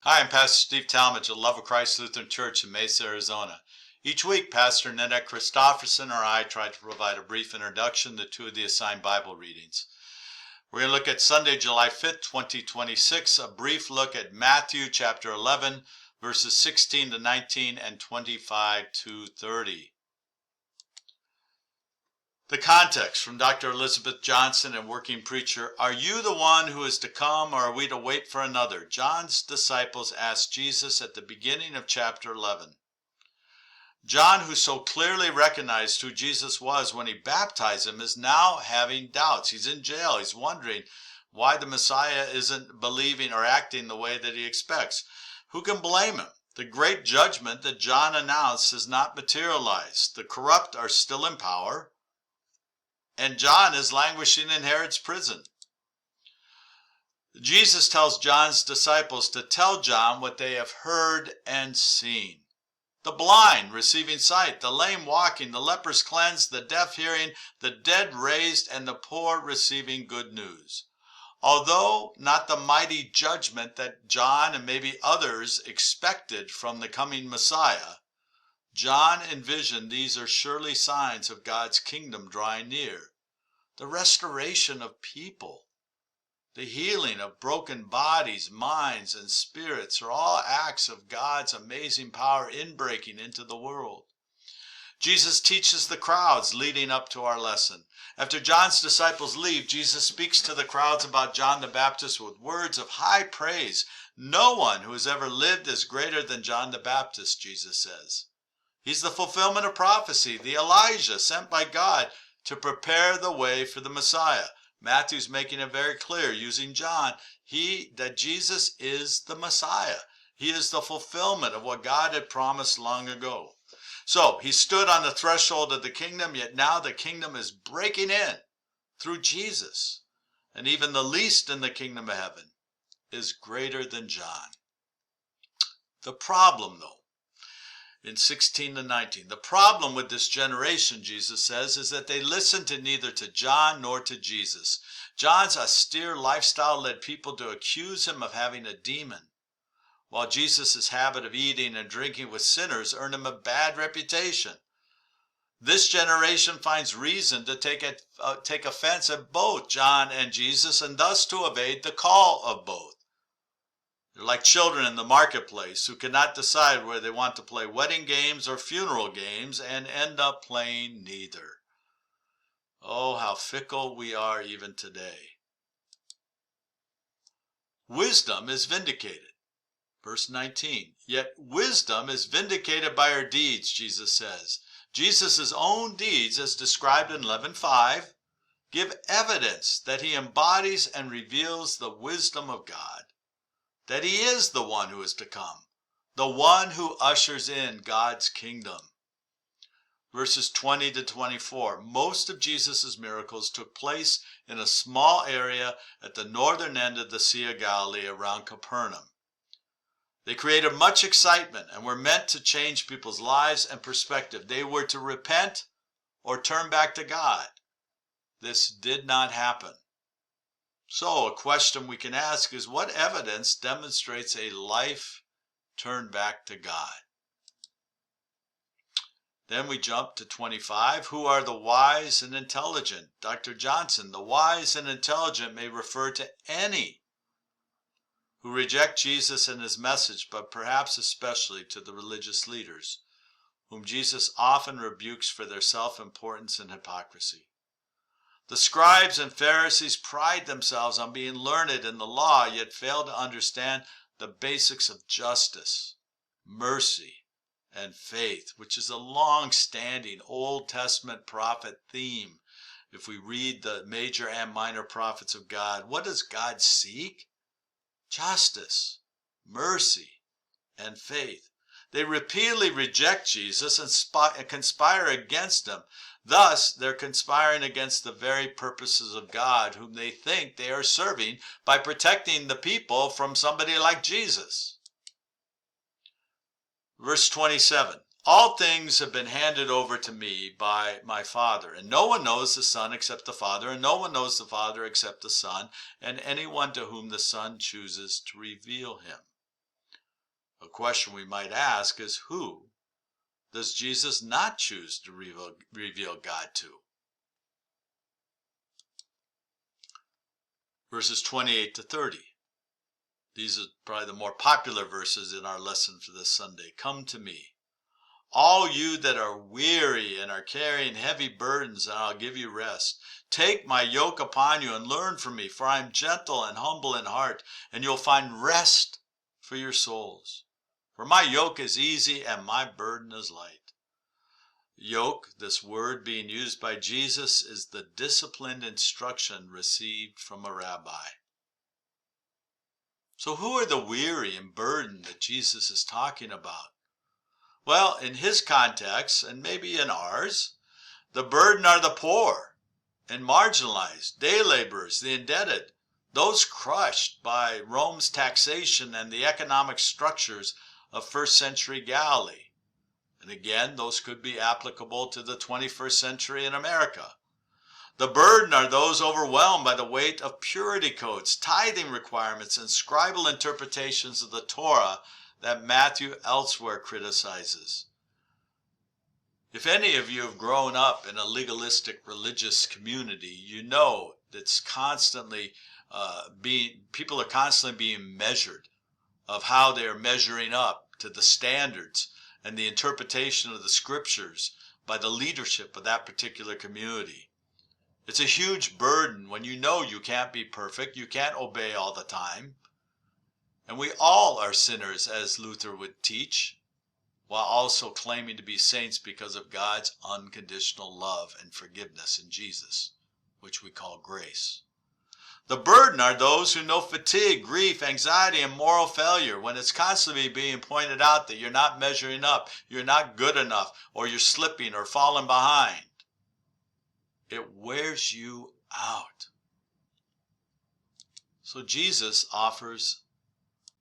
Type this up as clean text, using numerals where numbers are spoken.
Hi, I'm Pastor Steve Talmage of Love of Christ Lutheran Church in Mesa, Arizona. Each week, Pastor Nanette Christofferson or I try to provide a brief introduction to two of the assigned Bible readings. We're going to look at Sunday, July 5th, 2026, a brief look at Matthew chapter 11, verses 16 to 19 and 25 to 30. The context from Dr. Elizabeth Johnson and Working Preacher, "Are you the one who is to come, or are we to wait for another?" John's disciples asked Jesus at the beginning of chapter 11. John, who so clearly recognized who Jesus was when he baptized him, is now having doubts. He's in jail. He's wondering why the Messiah isn't believing or acting the way that he expects. Who can blame him? The great judgment that John announced has not materialized. The corrupt are still in power, and John is languishing in Herod's prison. Jesus tells John's disciples to tell John what they have heard and seen. The blind receiving sight, the lame walking, the lepers cleansed, the deaf hearing, the dead raised, and the poor receiving good news. Although not the mighty judgment that John and maybe others expected from the coming Messiah, John envisioned these are surely signs of God's kingdom drawing near. The restoration of people, the healing of broken bodies, minds, and spirits are all acts of God's amazing power inbreaking into the world. Jesus teaches the crowds leading up to our lesson. After John's disciples leave, Jesus speaks to the crowds about John the Baptist with words of high praise. No one who has ever lived is greater than John the Baptist, Jesus says. He's the fulfillment of prophecy, the Elijah sent by God to prepare the way for the Messiah. Matthew's making it very clear, using John, that Jesus is the Messiah. He is the fulfillment of what God had promised long ago. So he stood on the threshold of the kingdom, yet now the kingdom is breaking in through Jesus. And even the least in the kingdom of heaven is greater than John. The problem, though, in 16 to 19. The problem with this generation, Jesus says, is that they listen to neither to John nor to Jesus. John's austere lifestyle led people to accuse him of having a demon, while Jesus' habit of eating and drinking with sinners earned him a bad reputation. This generation finds reason to take offense at both John and Jesus, and thus to evade the call of both. They're like children in the marketplace who cannot decide whether they want to play wedding games or funeral games and end up playing neither. Oh, how fickle we are even today. Wisdom is vindicated. Verse 19, yet wisdom is vindicated by her deeds, Jesus says. Jesus' own deeds, as described in 11:5, give evidence that he embodies and reveals the wisdom of God. That he is the one who is to come, the one who ushers in God's kingdom. Verses 20 to 24, most of Jesus' miracles took place in a small area at the northern end of the Sea of Galilee around Capernaum. They created much excitement and were meant to change people's lives and perspective. They were to repent or turn back to God. This did not happen. So a question we can ask is, what evidence demonstrates a life turned back to God? Then we jump to 25. Who are the wise and intelligent? Dr. Johnson, the wise and intelligent may refer to any who reject Jesus and his message, but perhaps especially to the religious leaders, whom Jesus often rebukes for their self-importance and hypocrisy. The scribes and Pharisees pride themselves on being learned in the law, yet fail to understand the basics of justice, mercy, and faith, which is a long-standing Old Testament prophet theme. If we read the major and minor prophets of God, what does God seek? Justice, mercy, and faith. They repeatedly reject Jesus and conspire against him. Thus, they're conspiring against the very purposes of God, whom they think they are serving by protecting the people from somebody like Jesus. Verse 27, all things have been handed over to me by my Father, and no one knows the Son except the Father, and no one knows the Father except the Son, and anyone to whom the Son chooses to reveal him. question we might ask is, who does Jesus not choose to reveal God to? Verses 28 to 30. These are probably the more popular verses in our lesson for this Sunday. Come to me, all you that are weary and are carrying heavy burdens, and I'll give you rest. Take my yoke upon you and learn from me, for I am gentle and humble in heart, and you'll find rest for your souls. For my yoke is easy and my burden is light. Yoke, this word being used by Jesus, is the disciplined instruction received from a rabbi. So who are the weary and burdened that Jesus is talking about? Well, in his context, and maybe in ours, the burden are the poor and marginalized, day laborers, the indebted, those crushed by Rome's taxation and the economic structures of first century Galilee. And again, those could be applicable to the 21st century in America. The burden are those overwhelmed by the weight of purity codes, tithing requirements, and scribal interpretations of the Torah that Matthew elsewhere criticizes. If any of you have grown up in a legalistic religious community, you know that's people are constantly being measured of how they are measuring up to the standards and the interpretation of the scriptures by the leadership of that particular community. It's a huge burden when you know you can't be perfect, you can't obey all the time. And we all are sinners, as Luther would teach, while also claiming to be saints because of God's unconditional love and forgiveness in Jesus, which we call grace. The burden are those who know fatigue, grief, anxiety, and moral failure when it's constantly being pointed out that you're not measuring up, you're not good enough, or you're slipping or falling behind. It wears you out. So Jesus offers